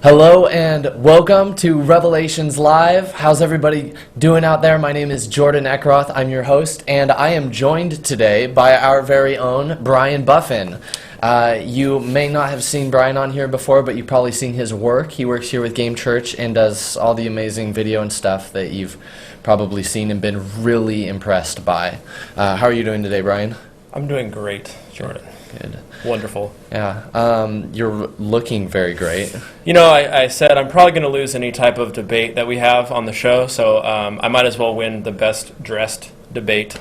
Hello and welcome to Revelations Live. How's everybody doing out there? My name is Jordan Eckroth. I'm your host, and I am joined today by our very own Brian Buffin. You may not have seen Brian on here before, but you've probably seen his work. He works here with Gamechurch and does all the amazing video and stuff that you've probably seen and been really impressed by. How are you doing today, Brian? I'm doing great, Jordan. Good. Wonderful. Yeah. You're looking very great. You know, I said I'm probably going to lose any type of debate that we have on the show, so I might as well win the best dressed debate.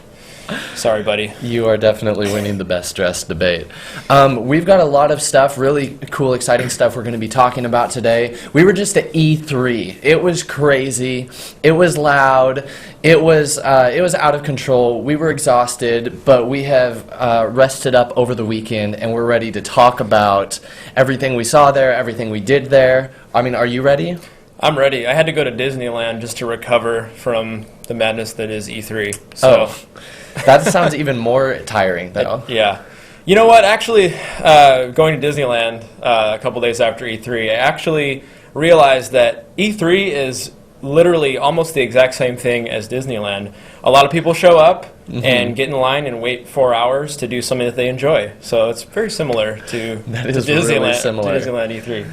Sorry, buddy. You are definitely winning the best dressed debate. We've got a lot of stuff, really cool, exciting stuff we're going to be talking about today. We were just at E3. It was crazy. It was loud. It was out of control. We were exhausted, but we have rested up over the weekend, and we're ready to talk about everything we saw there, everything we did there. I mean, are you ready? I'm ready. I had to go to Disneyland just to recover from the madness that is E3. So. Oh, that sounds even more tiring, though. Yeah. You know what? Actually, going to Disneyland a couple days after E3, I actually realized that E3 is literally almost the exact same thing as Disneyland. A lot of people show up and get in line and wait 4 hours to do something that they enjoy. So it's very similar to Disneyland E3.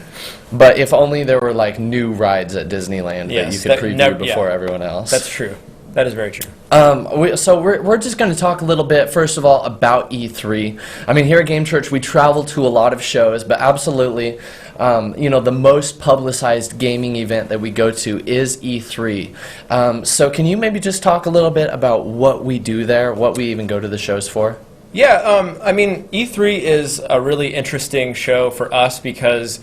But if only there were like new rides at Disneyland that you could preview before everyone else. That's true. That is very true. So we're just going to talk a little bit, first of all, about E3. I mean, here at Gamechurch, we travel to a lot of shows, but absolutely, the most publicized gaming event that we go to is E3. So can you maybe just talk a little bit about what we do there, what we even go to the shows for? Yeah, I mean, E3 is a really interesting show for us because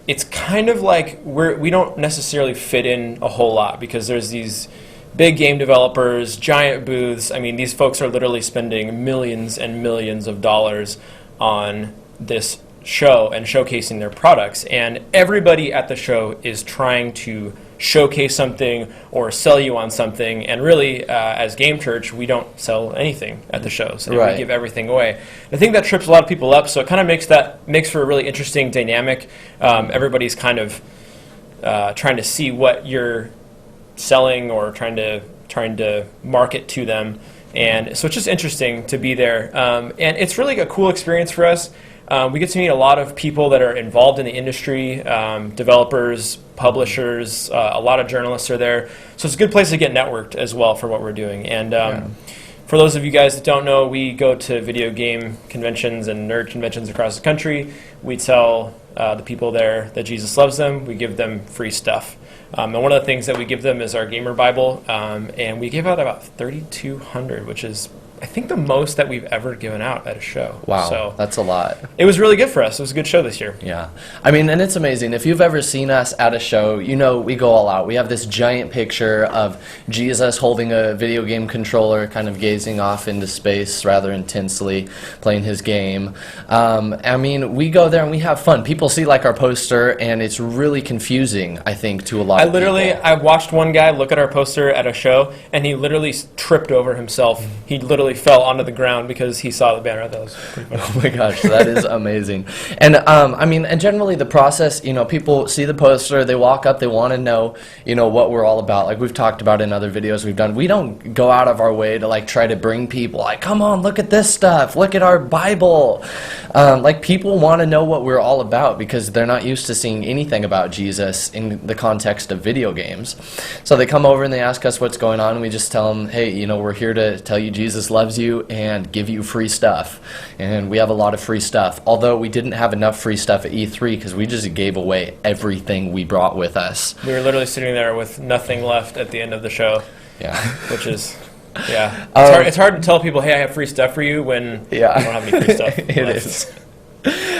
it's kind of like we don't necessarily fit in a whole lot because there's these big game developers, giant booths. I mean, these folks are literally spending millions and millions of dollars on this show and showcasing their products. And everybody at the show is trying to showcase something or sell you on something. And really, as Gamechurch, we don't sell anything at the shows. We give everything away. And I think that trips a lot of people up. So it kind of makes for a really interesting dynamic. Everybody's kind of trying to see what you're selling or trying to market to them, and so it's just interesting to be there, and it's really a cool experience for us. We get to meet a lot of people that are involved in the industry, developers, publishers, a lot of journalists are there, so it's a good place to get networked as well for what we're doing. And for those of you guys that don't know, we go to video game conventions and nerd conventions across the country. We tell the people there that Jesus loves them. We give them free stuff. And one of the things that we give them is our Gamer Bible, and we give out about 3,200, which is, I think, the most that we've ever given out at a show. Wow, so that's a lot. It was really good for us. It was a good show this year. Yeah. I mean, and it's amazing. If you've ever seen us at a show, you know we go all out. We have this giant picture of Jesus holding a video game controller, kind of gazing off into space rather intensely, playing his game. I mean, we go there and we have fun. People see like our poster, and it's really confusing, I think, to a lot of people. I watched one guy look at our poster at a show, and he literally tripped over himself. He literally fell onto the ground because he saw the banner. That was pretty funny. Oh my gosh, that is amazing. And I mean, and generally the process, people see the poster, they walk up, they want to know, what we're all about. Like we've talked about in other videos we've done. We don't go out of our way to like try to bring people like, come on, look at this stuff, look at our Bible. Like people want to know what we're all about because they're not used to seeing anything about Jesus in the context of video games. So they come over and they ask us what's going on, and we just tell them, hey, we're here to tell you Jesus loves you and give you free stuff. And we have a lot of free stuff, although we didn't have enough free stuff at E3 because we just gave away everything we brought with us. We were literally sitting there with nothing left at the end of the show. Yeah. Which is, yeah. It's hard to tell people, hey, I have free stuff for you when you don't have any free stuff. It is.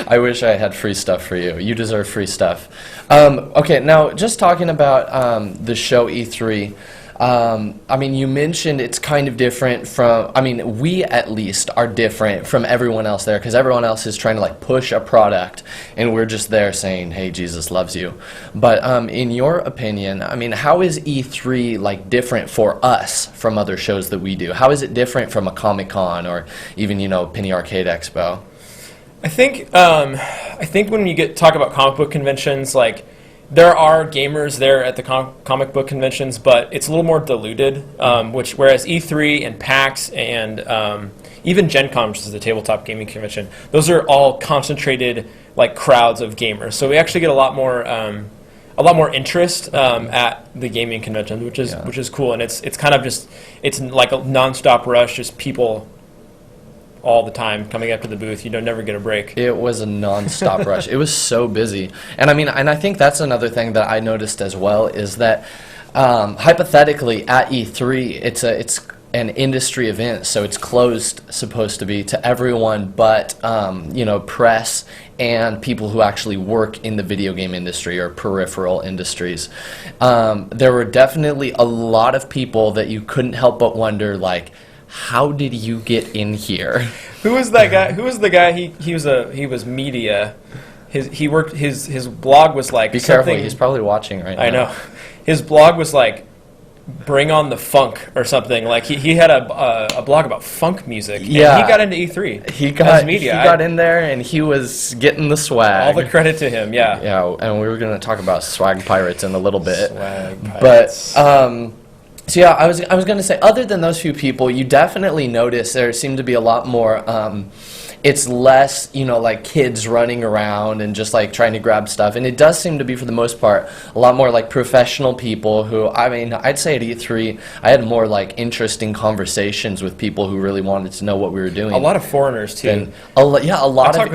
I wish I had free stuff for you. You deserve free stuff. Okay, now just talking about the show E3, I mean, you mentioned it's kind of different from, we at least are different from everyone else there because everyone else is trying to like push a product and we're just there saying, hey, Jesus loves you. But in your opinion, how is E3 like different for us from other shows that we do? How is it different from a Comic-Con or even, Penny Arcade Expo? I think when you talk about comic book conventions, like there are gamers there at the comic book conventions, but it's a little more diluted. Whereas E3 and PAX and even Gen Con, which is the tabletop gaming convention, those are all concentrated like crowds of gamers. So we actually get a lot more interest at the gaming convention, which is cool. And it's kind of just it's like a nonstop rush, just people all the time coming up to the booth. You don't never get a break. It was a non-stop rush. It was so busy. And I mean, and I think that's another thing that I noticed as well is that hypothetically at E3, it's an industry event, so it's closed, supposed to be, to everyone but press and people who actually work in the video game industry or peripheral industries. There were definitely a lot of people that you couldn't help but wonder, like, how did you get in here? Who was that guy? Who was the guy? He was media. His blog was like, be careful, he's probably watching right now. I know. His blog was like, bring on the funk or something. Like he had a blog about funk music. Yeah, and he got into E3. He got in there and he was getting the swag. All the credit to him. Yeah. Yeah, and we were going to talk about swag pirates in a little bit. Swag pirates. But so yeah, I was going to say, other than those few people, you definitely notice there seemed to be a lot more. It's less, like kids running around and just like trying to grab stuff. And it does seem to be, for the most part, a lot more like professional people who, I mean, I'd say at E3, I had more like interesting conversations with people who really wanted to know what we were doing. A lot of foreigners too. A lot of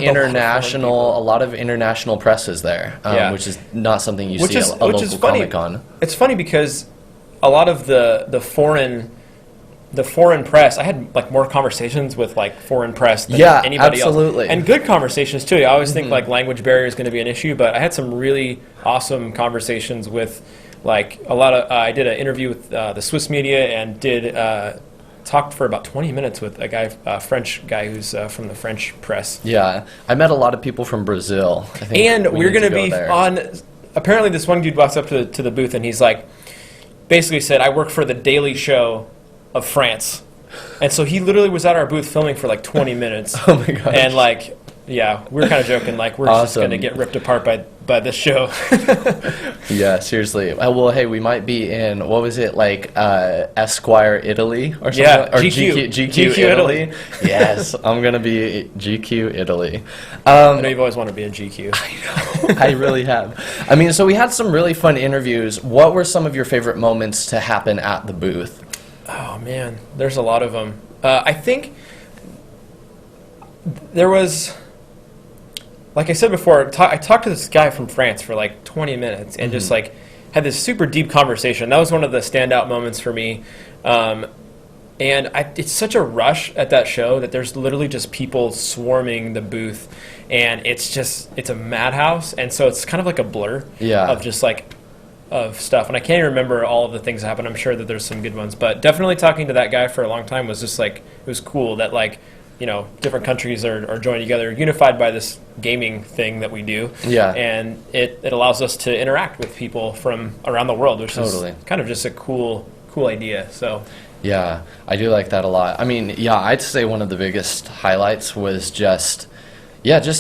international press is there, which is not something you see at a local Comic-Con. It's funny because a lot of the foreign press, I had like more conversations with like foreign press than anybody absolutely. else. And good conversations too. I always think like language barrier is going to be an issue, but I had some really awesome conversations with like a lot of, I did an interview with the Swiss media and talked for about 20 minutes with a French guy who's from the French press. Yeah, I met a lot of people from Brazil. I think and we're going to be on, apparently this one dude walks up to the booth and he's like, basically said, I work for the Daily Show of France. And so he literally was at our booth filming for like 20 minutes. Oh my gosh. And like, yeah, we were kind of joking, like we're just going to get ripped apart by this show. Yeah, seriously. Well, hey, we might be in, what was it, like Esquire Italy or something? Yeah, or GQ Italy. Yes, I'm going to be GQ Italy. I know you've always wanted to be in GQ. I know, I really have. I mean, so we had some really fun interviews. What were some of your favorite moments to happen at the booth? Oh, man, there's a lot of them. I think there was, like I said before, I talked to this guy from France for like 20 minutes and just like had this super deep conversation. That was one of the standout moments for me. And it's such a rush at that show that there's literally just people swarming the booth, and it's a madhouse, and so it's kind of like a blur of just like of stuff. And I can't even remember all of the things that happened. I'm sure that there's some good ones, but definitely talking to that guy for a long time was just like, it was cool that like, different countries are joining together, unified by this gaming thing that we do. Yeah. And it allows us to interact with people from around the world, which is kind of just a cool idea. So. Yeah, I do like that a lot. I mean, yeah, I'd say one of the biggest highlights was just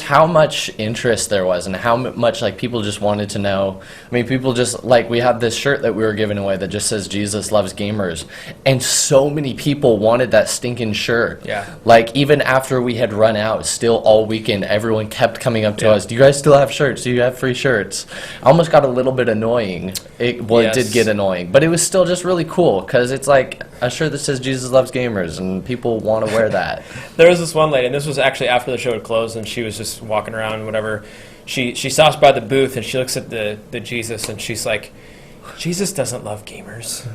how much interest there was and how much like people just wanted to know. I mean, people just like, we had this shirt that we were giving away that just says Jesus loves gamers, and so many people wanted that stinking shirt. Yeah. Like even after we had run out, still all weekend, everyone kept coming up to us. Do you guys still have shirts? Do you have free shirts? Almost got a little bit annoying. It did get annoying, but it was still just really cool because it's like a shirt that says Jesus loves gamers, and people want to wear that. There was this one lady, and this was actually after the show had closed, and she was just walking around, whatever. She stops by the booth and she looks at the Jesus, and she's like, Jesus doesn't love gamers.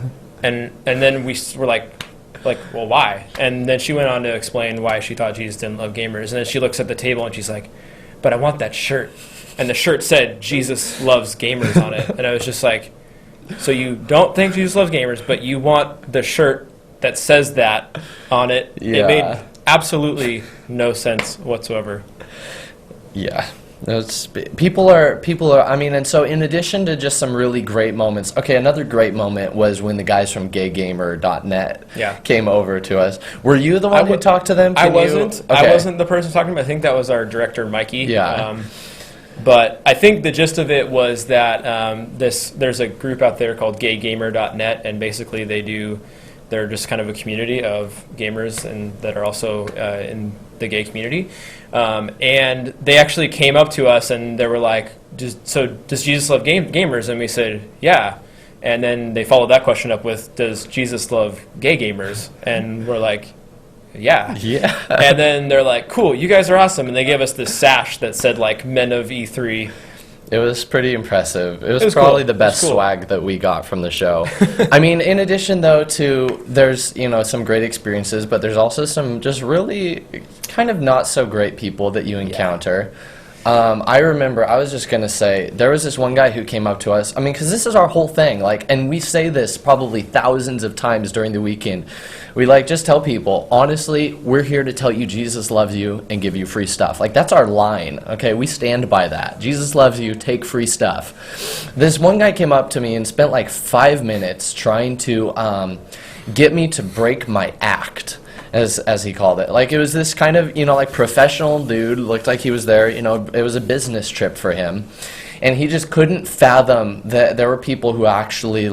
And then we were like, well, why? And then she went on to explain why she thought Jesus didn't love gamers. And then she looks at the table and she's like, but I want that shirt. And the shirt said Jesus loves gamers on it. And I was just like, so you don't think Jesus loves gamers, but you want the shirt that says that on it? Yeah. It made absolutely no sense whatsoever. Yeah. People are, I mean, and so in addition to just some really great moments, another great moment was when the guys from gaygamer.net came over to us. Were you the one who talked to them? I wasn't the person talking to them. I think that was our director, Mikey. Yeah. But I think the gist of it was that there's a group out there called gaygamer.net, and basically they're just kind of a community of gamers and that are also in the gay community. And they actually came up to us and they were like, does Jesus love gamers? And we said, yeah. And then they followed that question up with, does Jesus love gay gamers? And we're like, yeah. Yeah. And then they're like, cool, you guys are awesome. And they gave us this sash that said, like, Men of E3. It was pretty impressive. It was cool. probably the It was best cool. swag that we got from the show. I mean, in addition, though, to there's, some great experiences, but there's also some just really kind of not so great people that you encounter. I remember, I was just going to say, there was this one guy who came up to us. I mean, because this is our whole thing. Like, and we say this probably thousands of times during the weekend. We just tell people, honestly, we're here to tell you Jesus loves you and give you free stuff. Like, that's our line, okay? We stand by that. Jesus loves you, take free stuff. This one guy came up to me and spent 5 minutes trying to get me to break my act. As he called it. It was this kind of, professional dude, looked like he was there, it was a business trip for him. And he just couldn't fathom that there were people who actually,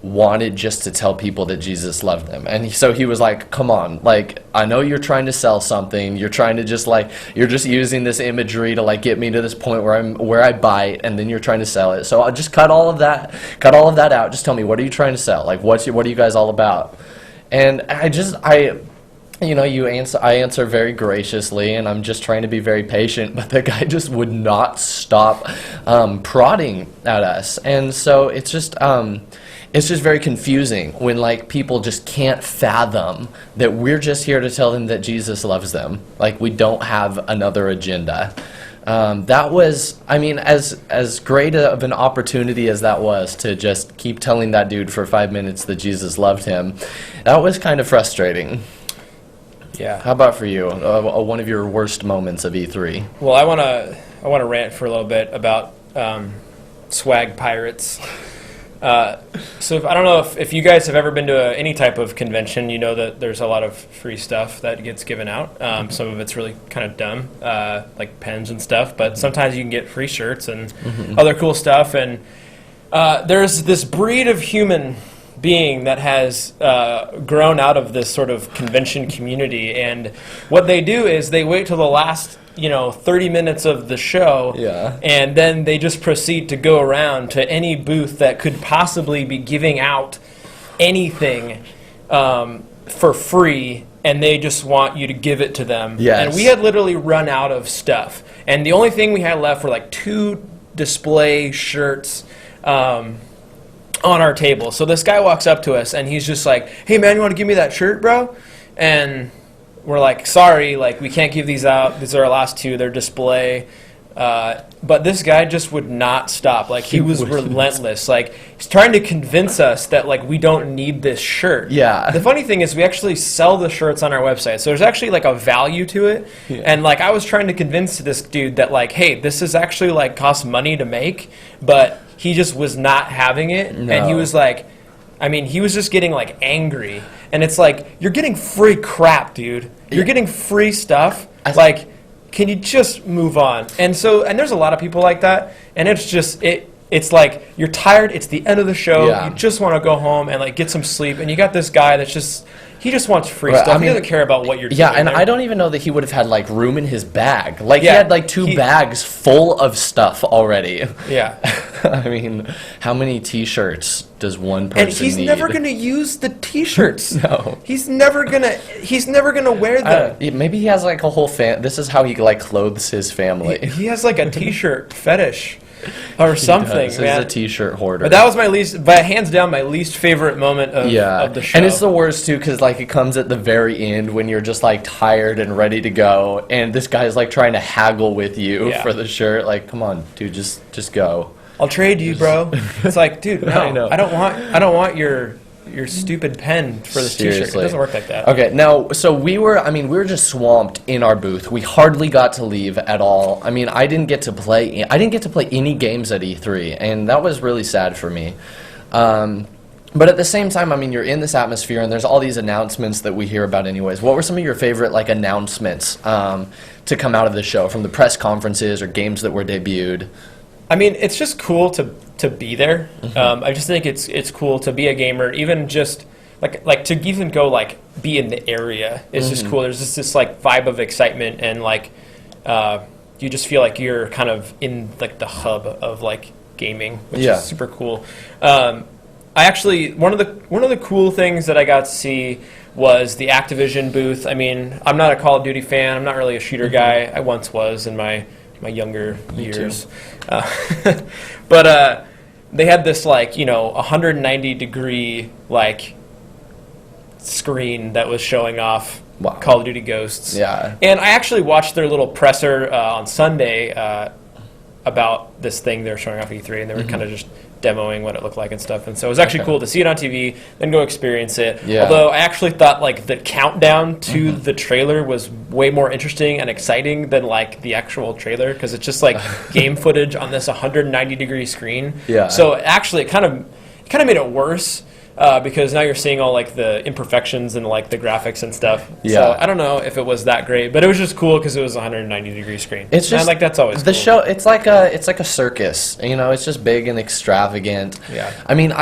wanted just to tell people that Jesus loved them. And so he was like, come on, I know you're trying to sell something, you're trying to just, you're just using this imagery to, get me to this point where I bite, and then you're trying to sell it. So I'll just cut all of that out. Just tell me, what are you trying to sell? What are you guys all about? And I answer very graciously, and I'm just trying to be very patient, but the guy just would not stop prodding at us. And so it's just very confusing when people just can't fathom that we're just here to tell them that Jesus loves them. We don't have another agenda. That was, as great of an opportunity as that was to just keep telling that dude for 5 minutes that Jesus loved him, that was kind of frustrating. Yeah. How about for you? One of your worst moments of E3? Well, I want to rant for a little bit about swag pirates. So I don't know if you guys have ever been to any type of convention, you know that there's a lot of free stuff that gets given out. Some of it's really kind of dumb, like pens and stuff, but sometimes you can get free shirts and other cool stuff. And there's this breed of human being that has grown out of this sort of convention community, and what they do is they wait till the last 30 minutes of the show, and then they just proceed to go around to any booth that could possibly be giving out anything for free, and they just want you to give it to them. Yes. And we had literally run out of stuff, and the only thing we had left were 2 display shirts on our table. So this guy walks up to us and he's just like, hey man, you want to give me that shirt, bro? And we're like, sorry, we can't give these out. These are our last 2. They're display. But this guy just would not stop. He was relentless. He's trying to convince us that we don't need this shirt. Yeah. The funny thing is we actually sell the shirts on our website. So there's actually a value to it. Yeah. And I was trying to convince this dude that hey, this is actually costs money to make, but he just was not having it. No. And he was he was just getting angry. And it's you're getting free crap, dude. You're getting free stuff. Can you just move on? And there's a lot of people like that. And it's just, it's you're tired. It's the end of the show. Yeah. You just want to go home and get some sleep. And you got this guy that's just, he just wants free stuff. He doesn't care about what you're doing. Yeah, and I don't even know that he would have had room in his bag. He had 2 bags full of stuff already. Yeah. How many T-shirts does one person need? And he's never going to use the T-shirts. No. He's never gonna wear them. Maybe he has a whole this is how he clothes his family. He has a T-shirt fetish. Or something, man. He's a T-shirt hoarder. But that was hands down, my least favorite moment of the show. And it's the worst, too, because, it comes at the very end when you're just, tired and ready to go, and this guy's, trying to haggle with you for the shirt. Come on, dude, just go. I'll trade you, bro. It's dude, no, I don't want your stupid pen for this Seriously. T-shirt. It doesn't work like that. Okay, now, so we were just swamped in our booth. We hardly got to leave at all. I didn't get to play any games at E3, and that was really sad for me. But at the same time, I mean, you're in this atmosphere, and there's all these announcements that we hear about anyways. What were some of your favorite, like, announcements to come out of the show, from the press conferences or games that were debuted? I mean, it's just cool to be there. I just think it's cool to be a gamer, even just like to even go like be in the area. It's just cool. There's just this like vibe of excitement, and like you just feel like you're kind of in like the hub of like gaming, which is super cool. I actually one of the cool things that I got to see was the Activision booth. I mean, I'm not a Call of Duty fan. I'm not really a shooter guy. I once was in my younger years. But they had this like, 190 degree like screen that was showing off Call of Duty Ghosts. Yeah. And I actually watched their little presser on Sunday about this thing they were showing off at E3, and they were kind of just demoing what it looked like and stuff. And so it was actually cool to see it on TV, then go experience it. Yeah. Although I actually thought like the countdown to the trailer was way more interesting and exciting than like the actual trailer, because it's just like game footage on this 190 degree screen. Yeah. So actually it kind of made it worse. Because now you're seeing all like the imperfections and like the graphics and stuff. Yeah. So I don't know if it was that great, but it was just cool because it was a 190 degree screen. It's just like that's always the cool. show. It's like a circus. It's just big and extravagant. Yeah. I mean,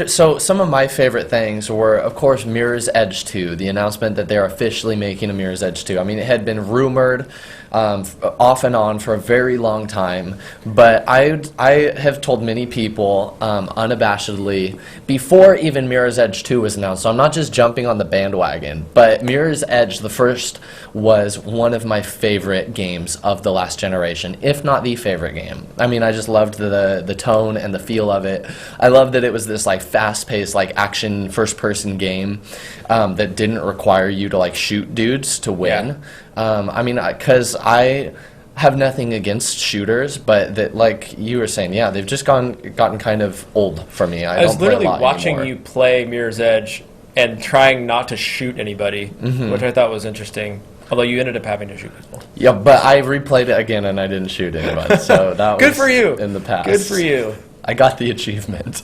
so some of my favorite things were, of course, Mirror's Edge 2. The announcement that they're officially making a Mirror's Edge 2. I mean, it had been rumored off and on for a very long time, but I have told many people unabashedly before even Mirror's Edge 2 was announced, so I'm not just jumping on the bandwagon, but Mirror's Edge, the first, was one of my favorite games of the last generation, if not the favorite game. I mean, I just loved the tone and the feel of it. I loved that it was this like fast-paced like action first-person game that didn't require you to like shoot dudes to win. Yeah. I mean, because I have nothing against shooters, but that, like you were saying, they've just gotten kind of old for me. I was literally watching you play Mirror's Edge and trying not to shoot anybody, which I thought was interesting. Although you ended up having to shoot people. Yeah, but I replayed it again and I didn't shoot anybody, so that Good was for you. In the past. Good for you. I got the achievement.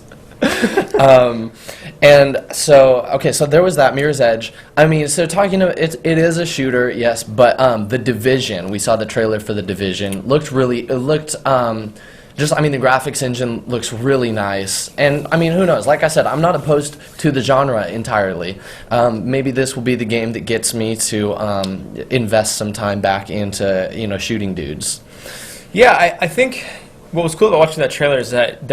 And so there was that Mirror's Edge. I mean, so talking about it is a shooter, yes, but The Division, we saw the trailer for The Division, the graphics engine looks really nice. And I mean, who knows? Like I said, I'm not opposed to the genre entirely. Maybe this will be the game that gets me to invest some time back into, shooting dudes. Yeah, I think what was cool about watching that trailer is that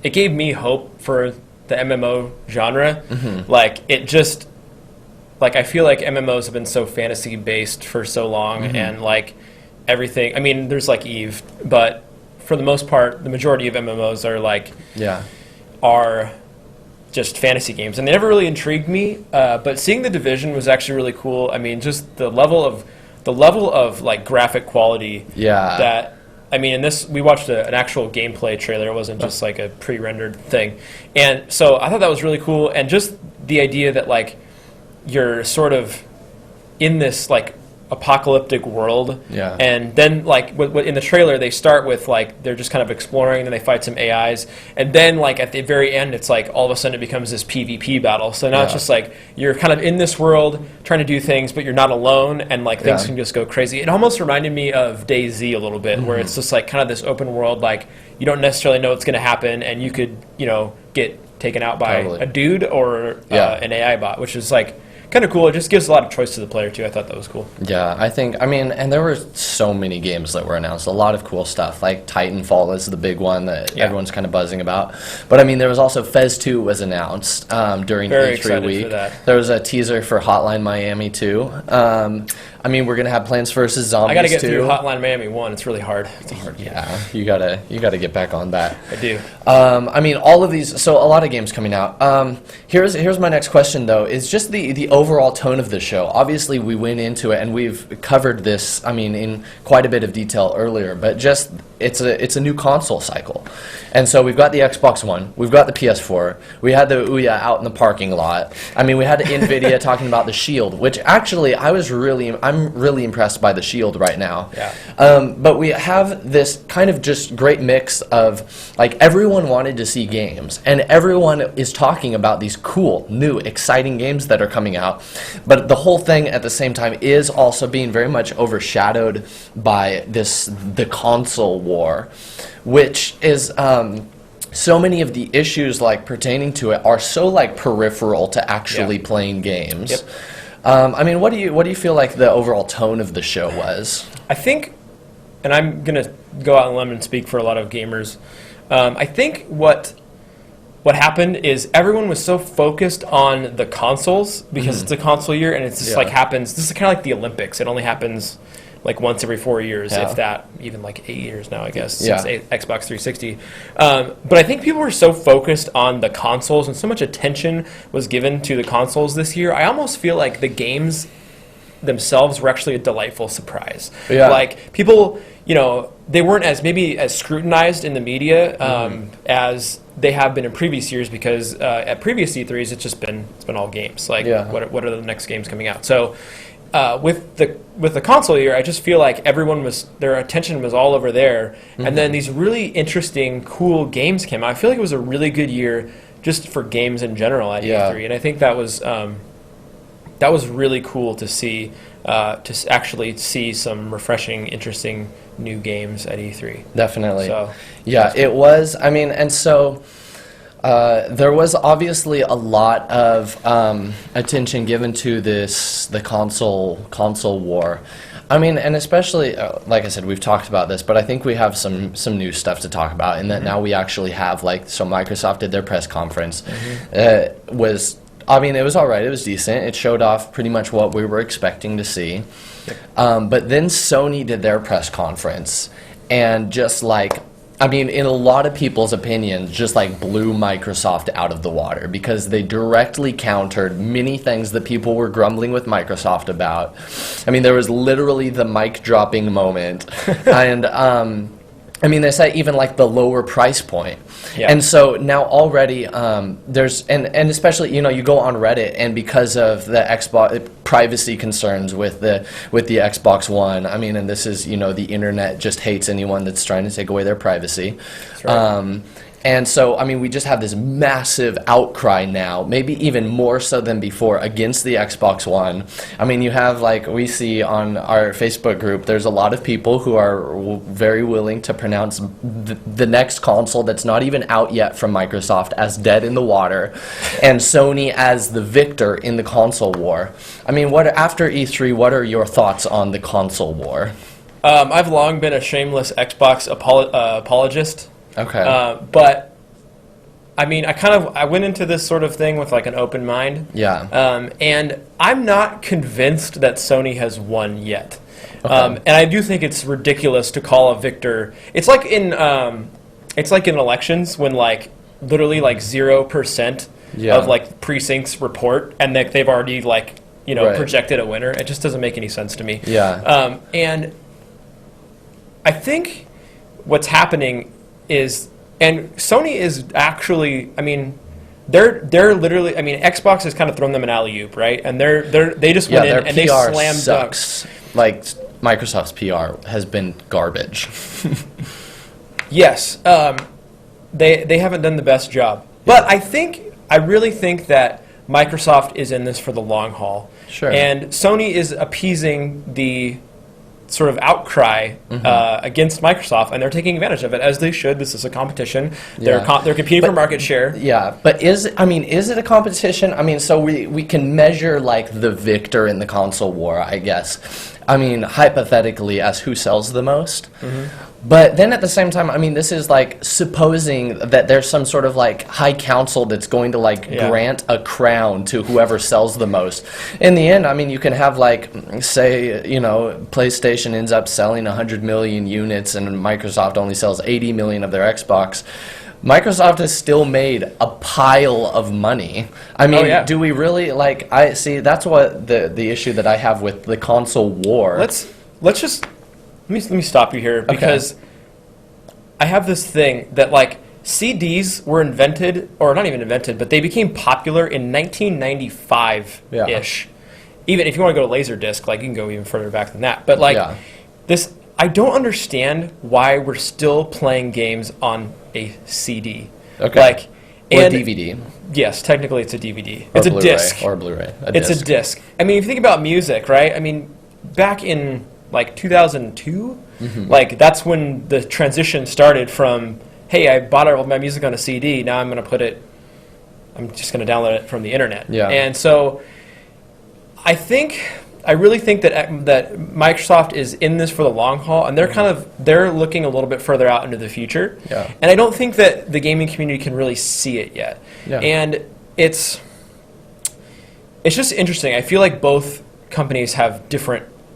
it gave me hope for the MMO genre. Like, it just, like, I feel like MMOs have been so fantasy based for so long, and like everything, I mean, there's like EVE, but for the most part, the majority of MMOs are like, are just fantasy games, and they never really intrigued me, but seeing The Division was actually really cool. I mean, just the level of like graphic quality that, I mean, in this, we watched an actual gameplay trailer. It wasn't just like a pre-rendered thing. And so I thought that was really cool. And just the idea that like you're sort of in this like apocalyptic world. Yeah. And then like in the trailer, they start with like they're just kind of exploring, and then they fight some AIs. And then like at the very end, it's like all of a sudden it becomes this PvP battle. So now it's just like you're kind of in this world trying to do things, but you're not alone, and like things can just go crazy. It almost reminded me of DayZ a little bit, where it's just like kind of this open world, like you don't necessarily know what's going to happen, and you could, get taken out by a dude or an AI bot, which is like kind of cool. It just gives a lot of choice to the player too. I thought that was cool. Yeah, I mean, and there were so many games that were announced, a lot of cool stuff, like Titanfall is the big one that everyone's kind of buzzing about. But I mean, there was also Fez 2 was announced during E3 week. For that. There was a teaser for Hotline Miami 2. I mean, we're gonna have Plants vs. Zombies. I gotta get through Hotline Miami 1. It's really hard. It's a hard game. Yeah, you gotta get back on that. I do. I mean, all of these. So a lot of games coming out. Here's my next question though. Is just the overall tone of the show. Obviously, we went into it and we've covered this. I mean, in quite a bit of detail earlier. But just it's a new console cycle, and so we've got the Xbox One. We've got the PS4. We had the Ouya out in the parking lot. I mean, we had the NVIDIA talking about the Shield, which actually I I'm really impressed by the Shield right now. Yeah. But we have this kind of just great mix of, like, everyone wanted to see games, and everyone is talking about these cool, new, exciting games that are coming out. But the whole thing at the same time is also being very much overshadowed by the console war, which is so many of the issues like pertaining to it are so like peripheral to actually playing games. Yep. I mean, what do you feel like the overall tone of the show was? I think, and I'm gonna go out on a limb and speak for a lot of gamers. I think what happened is everyone was so focused on the consoles because it's a console year, and it's just like happens. This is kind of like the Olympics. It only happens like once every 4 years, if that, even like 8 years now, I guess, since Xbox 360. But I think people were so focused on the consoles, and so much attention was given to the consoles this year. I almost feel like the games themselves were actually a delightful surprise. Yeah. Like, people, you know, they weren't as scrutinized in the media as they have been in previous years, because at previous E3s it's been all games. Like, what are the next games coming out? So with the console year, I just feel like their attention was all over there, and then these really interesting, cool games came out. I feel like it was a really good year just for games in general at E3, and I think that was really cool to see, to actually see some refreshing, interesting new games at E3. Definitely. So, yeah, it was. I mean, and so there was obviously a lot of attention given to the console war. I mean, and especially, like I said, we've talked about this, but I think we have some new stuff to talk about, in that now we actually have, like, so Microsoft did their press conference. I mean, it was all right. It was decent. It showed off pretty much what we were expecting to see. But then Sony did their press conference, and just like, I mean, in a lot of people's opinions, just like blew Microsoft out of the water, because they directly countered many things that people were grumbling with Microsoft about. I mean, there was literally the mic dropping moment. And I mean, they said even like the lower price point. Yeah. And so now already there's, and especially, you know, you go on Reddit, and because of the Xbox privacy concerns with the Xbox One, I mean, and this is, you know, the internet just hates anyone that's trying to take away their privacy. That's right. And so, I mean, we just have this massive outcry now, maybe even more so than before, against the Xbox One. I mean, you have, like, we see on our Facebook group, there's a lot of people who are very willing to pronounce the next console that's not even out yet from Microsoft as dead in the water, and Sony as the victor in the console war. I mean, after E3, what are your thoughts on the console war? I've long been a shameless Xbox apologist. Okay. But I mean, I went into this sort of thing with like an open mind. Yeah. And I'm not convinced that Sony has won yet. Okay. And I do think it's ridiculous to call a victor. It's like in elections when like literally like 0% of like precincts report, and they've already like, you know, projected a winner. It just doesn't make any sense to me. Yeah. And I think what's happening is, and Sony is actually, I mean, they're literally, I mean, Xbox has kind of thrown them an alley-oop, right? And they just went in and they slam dunks. Like, Microsoft's PR has been garbage. Yes, they haven't done the best job. But I really think that Microsoft is in this for the long haul. Sure. And Sony is appeasing the sort of outcry against Microsoft, and they're taking advantage of it, as they should. This is a competition. They're competing for market share. Yeah, but is it a competition? I mean, so we can measure like the victor in the console war, I guess. I mean, hypothetically, as who sells the most. But then at the same time, I mean, this is like supposing that there's some sort of like high council that's going to like grant a crown to whoever sells the most. In the end, I mean, you can have like, say, you know, PlayStation ends up selling 100 million units and Microsoft only sells 80 million of their Xbox. Microsoft has still made a pile of money. I mean, do we really like? I see. That's what the issue that I have with the console war. Let me stop you here, because I have this thing that like CDs were invented, or not even invented, but they became popular in 1995-ish. even if you want to go to Laserdisc, like you can go even further back than that. But like Yeah. this, I don't understand why we're still playing games on a CD. Okay. Like, Or and DVD. yes, technically it's a DVD. Or It's a Blu-ray, disc. Or Blu-ray. It's a disc. I mean, if you think about music, right? I mean, back in like 2002, like that's when the transition started from, hey, I bought all my music on a CD. Now I'm just going to download it from the internet. Yeah. And so I really think that Microsoft is in this for the long haul, and they're looking a little bit further out into the future. Yeah. And I don't think that the gaming community can really see it yet. Yeah. And it's just interesting. I feel like both companies have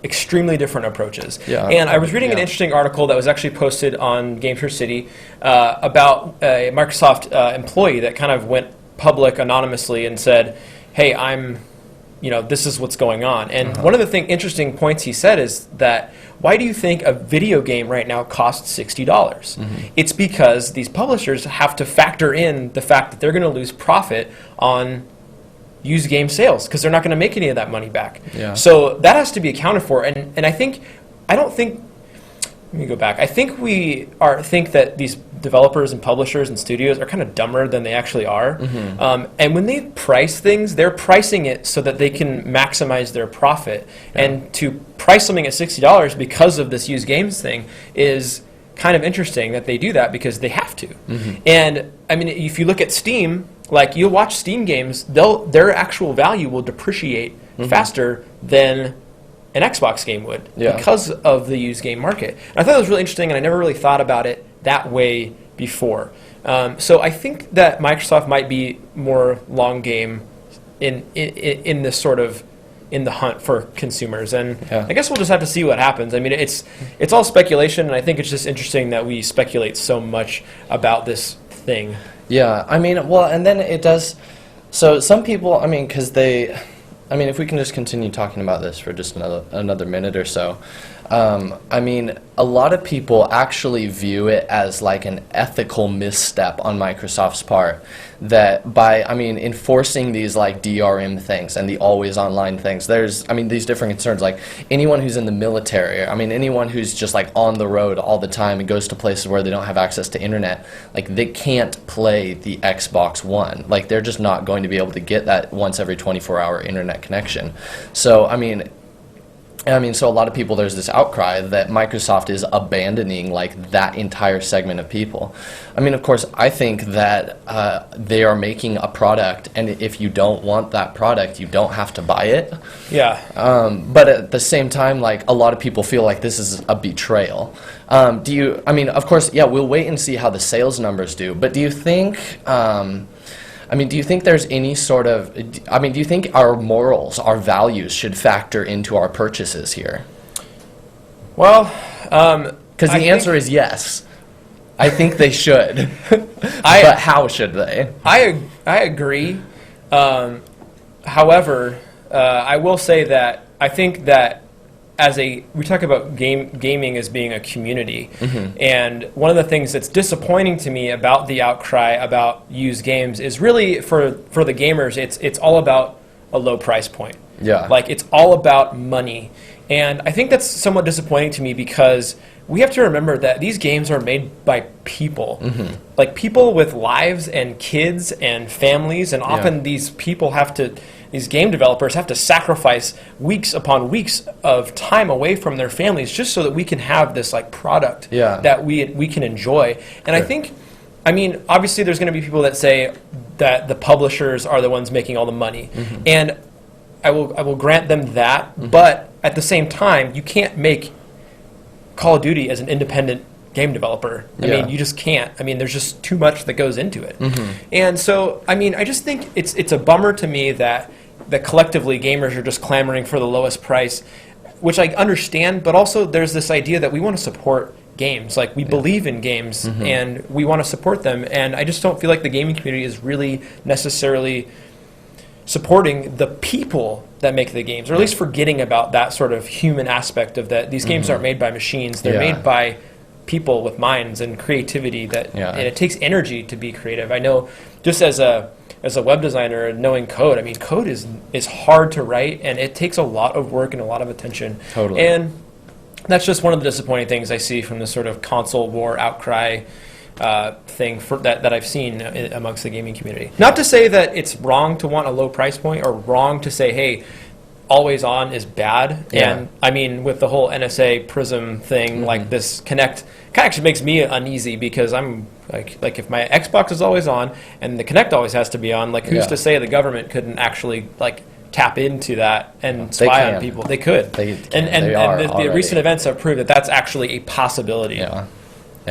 extremely different approaches. Yeah. And I was reading an Yeah. interesting article that was actually posted on Gamechurch City about a Microsoft employee that kind of went public anonymously and said, hey, this is what's going on. And one of the interesting points he said is that, why do you think a video game right now costs $60? It's because these publishers have to factor in the fact that they're going to lose profit on used game sales because they're not going to make any of that money back. Yeah. So that has to be accounted for. And let me go back. I think think that these developers and publishers and studios are kind of dumber than they actually are. And when they price things, they're pricing it so that they can maximize their profit. Yeah. And to price something at $60 because of this used games thing is kind of interesting that they do that because they have to. And I mean, if you look at Steam, like you'll watch Steam games, their actual value will depreciate faster than an Xbox game would because of the used game market. And I thought it was really interesting, and I never really thought about it that way before. So I think that Microsoft might be more long game in this sort of in the hunt for consumers, and I guess we'll just have to see what happens. I mean, it's all speculation, and I think it's just interesting that we speculate so much about this thing. Yeah, I mean, well, and then it does. So some people, I mean, if we can just continue talking about this for just another minute or so. I mean, a lot of people actually view it as like an ethical misstep on Microsoft's part that by, enforcing these like DRM things and the always online things, there's, these different concerns, like anyone who's in the military, anyone who's just like on the road all the time and goes to places where they don't have access to internet, like they can't play the Xbox One. Like they're just not going to be able to get that once every 24-hour internet connection. So, so a lot of people, there's this outcry that Microsoft is abandoning like that entire segment of people. Of course, I think that they are making a product, and if you don't want that product, you don't have to buy it. Yeah. But at the same time, like a lot of people feel like this is a betrayal. Of course, yeah, we'll wait and see how the sales numbers do. But do you think? Do you think there's any sort of, do you think our morals, our values should factor into our purchases here? Well, because the answer is yes. I think they should. But how should they? I agree. However, I will say that I think that we talk about gaming as being a community, and one of the things that's disappointing to me about the outcry about used games is really for the gamers, it's all about a low price point. Yeah. Like it's all about money. And I think that's somewhat disappointing to me because we have to remember that these games are made by people. Like people with lives and kids and families, and often these game developers have to sacrifice weeks upon weeks of time away from their families just so that we can have this like product that we can enjoy. And I think, obviously there's going to be people that say that the publishers are the ones making all the money. And I will grant them that, but at the same time, you can't make Call of Duty as an independent game developer. You just can't. There's just too much that goes into it. And so, I just think it's a bummer to me that collectively gamers are just clamoring for the lowest price, which I understand, but also there's this idea that we want to support games. Like we believe in games and we want to support them, and I just don't feel like the gaming community is really necessarily supporting the people that make the games, or at least forgetting about that sort of human aspect of that. These games aren't made by machines. They're made by people with minds and creativity that, Yeah. and it takes energy to be creative. I know just as a web designer, knowing code, I mean, code is hard to write, and it takes a lot of work and a lot of attention. Totally. And that's just one of the disappointing things I see from this sort of console war outcry thing that I've seen amongst the gaming community. Not to say that it's wrong to want a low price point, or wrong to say, hey, always on is bad. Yeah. And I mean, with the whole NSA Prism thing, like this Kinect kind of actually makes me uneasy, because I'm like if my Xbox is always on and the Kinect always has to be on, like who's to say the government couldn't actually like tap into that and spy on people? They could. They and the recent events have proved that that's actually a possibility. Yeah.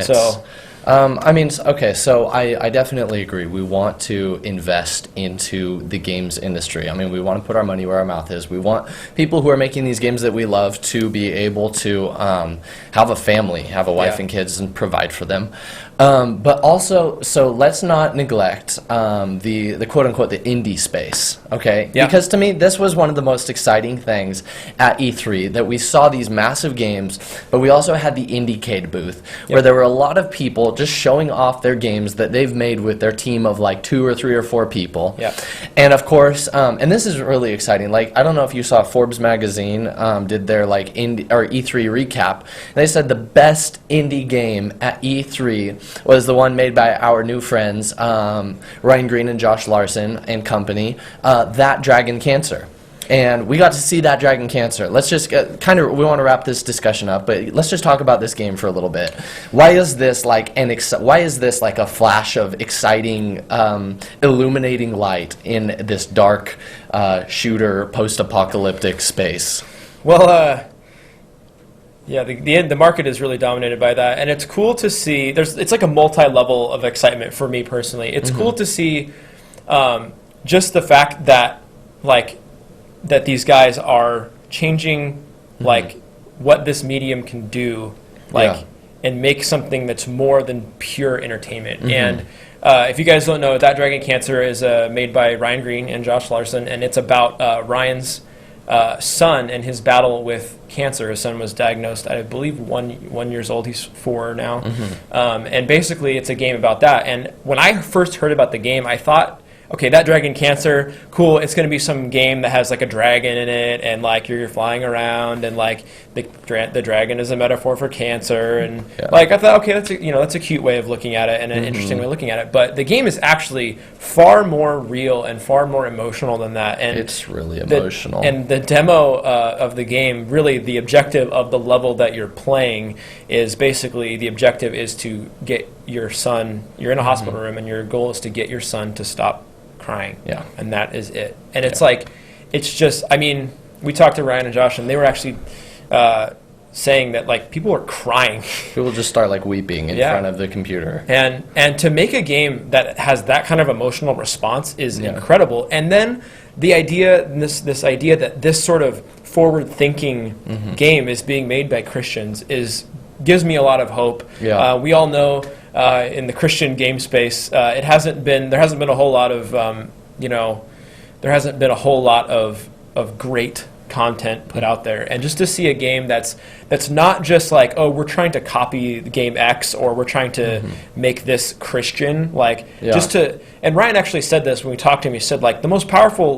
So. I mean, okay, so I definitely agree. We want to invest into the games industry. I mean, we want to put our money where our mouth is. We want people who are making these games that we love to be able to have a family, have a wife and kids, and provide for them. But also, so let's not neglect the quote-unquote the indie space, okay? Yeah. Because to me, this was one of the most exciting things at E3, that we saw these massive games, but we also had the Indiecade booth, where there were a lot of people just showing off their games that they've made with their team of like 2 or 3 or 4 people. Yeah. And of course, and this is really exciting. Like, I don't know if you saw Forbes magazine did their like E3 recap. They said the best indie game at E3 was the one made by our new friends Ryan Green and Josh Larson and company, That Dragon Cancer. And we got to see That Dragon Cancer. Let's just we want to wrap this discussion up, but let's just talk about this game for a little bit. Why is this like a flash of exciting, illuminating light in this dark shooter post-apocalyptic space? Well, yeah, the market is really dominated by that, and it's cool to see. It's like a multi-level of excitement for me personally. It's cool to see just the fact that that these guys are changing like what this medium can do, and make something that's more than pure entertainment. And if you guys don't know, That Dragon Cancer is made by Ryan Green and Josh Larson, and it's about Ryan's son and his battle with cancer. His son was diagnosed, I believe, 1 year old. He's 4 now. And basically, it's a game about that. And when I first heard about the game, I thought, okay, That Dragon Cancer, cool. It's going to be some game that has like a dragon in it, and like you're flying around, and like the dragon is a metaphor for cancer, and like I thought, okay, that's a cute way of looking at it, and an interesting way of looking at it. But the game is actually far more real and far more emotional than that. And it's really emotional. And the demo of the game, really, the objective of the level that you're playing is basically the objective is to get your son. You're in a hospital room, and your goal is to get your son to stop crying. Yeah. And that is it. And it's like, it's just, I mean, we talked to Ryan and Josh, and they were actually saying that like people are crying. People just start like weeping in front of the computer. And to make a game that has that kind of emotional response is incredible. And then the idea, this idea that this sort of forward-thinking game is being made by Christians gives me a lot of hope. Yeah. We all know in the Christian game space, there hasn't been a whole lot of there hasn't been a whole lot of great content put out there, and just to see a game that's not just like, oh, we're trying to copy the game X, or we're trying to make this Christian, and Ryan actually said this when we talked to him. He said like the most powerful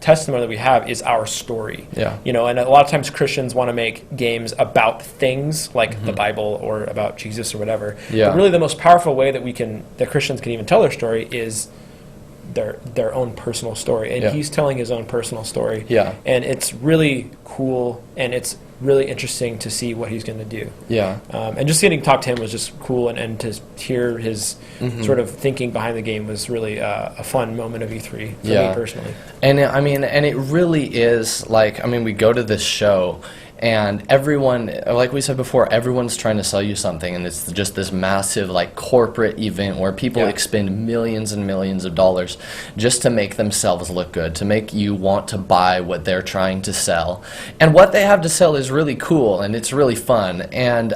testimony that we have is our story. Yeah. And a lot of times Christians want to make games about things like the Bible or about Jesus or whatever. Yeah. But really the most powerful way that Christians can even tell their story is their own personal story. And he's telling his own personal story. Yeah. And it's really cool, and it's really interesting to see what he's going to do. Yeah. And just getting to talk to him was just cool, and to hear his sort of thinking behind the game was really a fun moment of E3 for me personally. And I mean, and it really is like, I mean, we go to this show, and everyone, like we said before, everyone's trying to sell you something, and it's just this massive like corporate event where people expend millions and millions of dollars just to make themselves look good, to make you want to buy what they're trying to sell. And what they have to sell is really cool, and it's really fun. And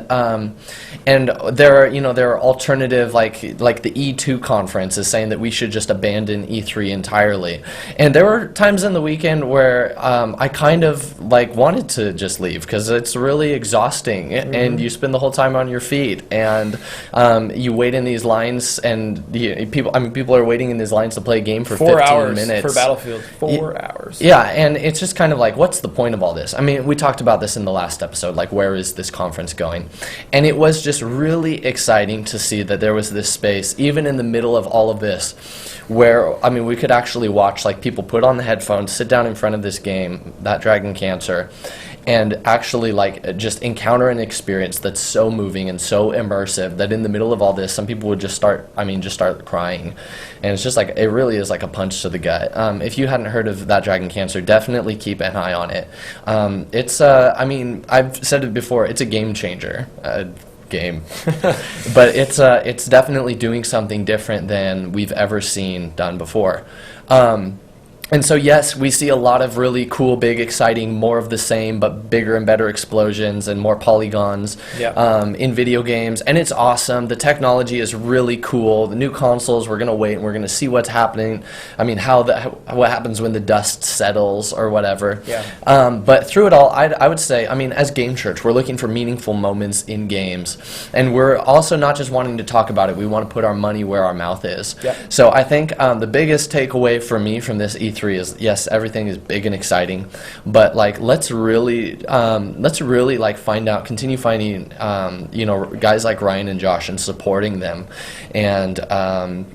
there are alternative, like the E2 conference is saying that we should just abandon E3 entirely. And there were times in the weekend where I kind of like wanted to just leave. leave because it's really exhausting, and you spend the whole time on your feet, and you wait in these lines, and people are waiting in these lines to play a game for 4 15 hours minutes for Battlefield. 4 hours. Yeah, and it's just kind of like, what's the point of all this? I mean, we talked about this in the last episode, like, where is this conference going? And it was just really exciting to see that there was this space, even in the middle of all of this, where, I mean, we could actually watch, like, people put on the headphones, sit down in front of this game, that Dragon Cancer, and actually, like, just encounter an experience that's so moving and so immersive that in the middle of all this, some people would just start crying. And it's just like, it really is like a punch to the gut. If you hadn't heard of that Dragon Cancer, definitely keep an eye on it. I mean, I've said it before, it's a game changer. Game. But it's definitely doing something different than we've ever seen done before. And so, yes, we see a lot of really cool, big, exciting, more of the same, but bigger and better explosions and more polygons in video games. And it's awesome. The technology is really cool. The new consoles, we're going to wait and we're going to see what's happening. I mean, what happens when the dust settles or whatever. Yeah. But through it all, I would say, I mean, as Gamechurch, we're looking for meaningful moments in games. And we're also not just wanting to talk about it. We want to put our money where our mouth is. Yeah. So I think the biggest takeaway for me from this E3 is, yes, everything is big and exciting, but like let's really like continue finding guys like Ryan and Josh and supporting them, and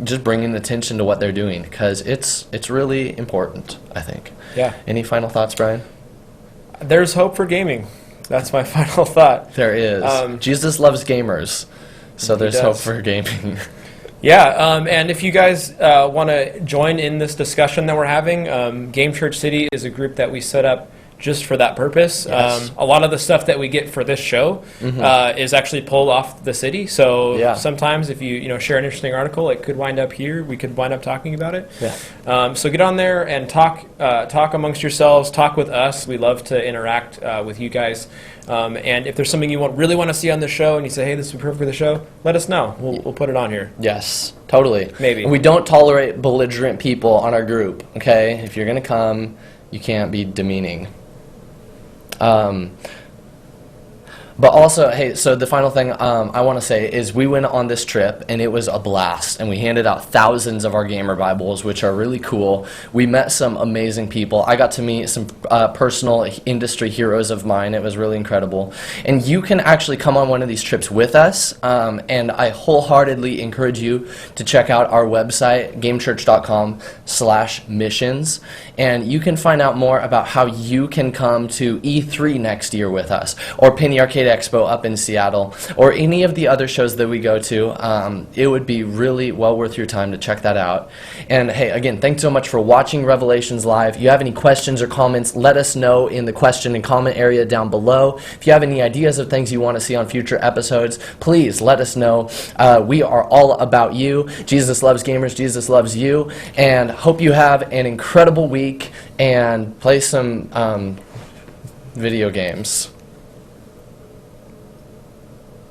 just bringing attention to what they're doing, because it's really important, I think. Yeah. Any final thoughts, Brian? There's hope for gaming. That's my final thought. There is. Jesus loves gamers, so there's hope for gaming. Yeah, and if you guys want to join in this discussion that we're having, Gamechurch City is a group that we set up just for that purpose. Yes. A lot of the stuff that we get for this show is actually pulled off the city. So sometimes if you share an interesting article, it could wind up here. We could wind up talking about it. Yeah. So get on there and talk amongst yourselves. Talk with us. We love to interact with you guys. And if there's something you really want to see on the show, and you say, hey, this would be perfect for the show, let us know. We'll put it on here. Yes, totally. Maybe. And we don't tolerate belligerent people on our group, okay? If you're going to come, you can't be demeaning. But also, hey, so the final thing I want to say is we went on this trip, and it was a blast, and we handed out thousands of our gamer Bibles, which are really cool. We met some amazing people. I got to meet some personal industry heroes of mine. It was really incredible. And you can actually come on one of these trips with us, and I wholeheartedly encourage you to check out our website, gamechurch.com/missions, and you can find out more about how you can come to E3 next year with us, or Penny Arcade Expo up in Seattle, or any of the other shows that we go to. It would be really well worth your time to check that out. And hey, again, thanks so much for watching Revelations Live. If you have any questions or comments, let us know in the question and comment area down below. If you have any ideas of things you want to see on future episodes, please let us know. We are all about you. Jesus loves gamers. Jesus loves you. And hope you have an incredible week and play some video games.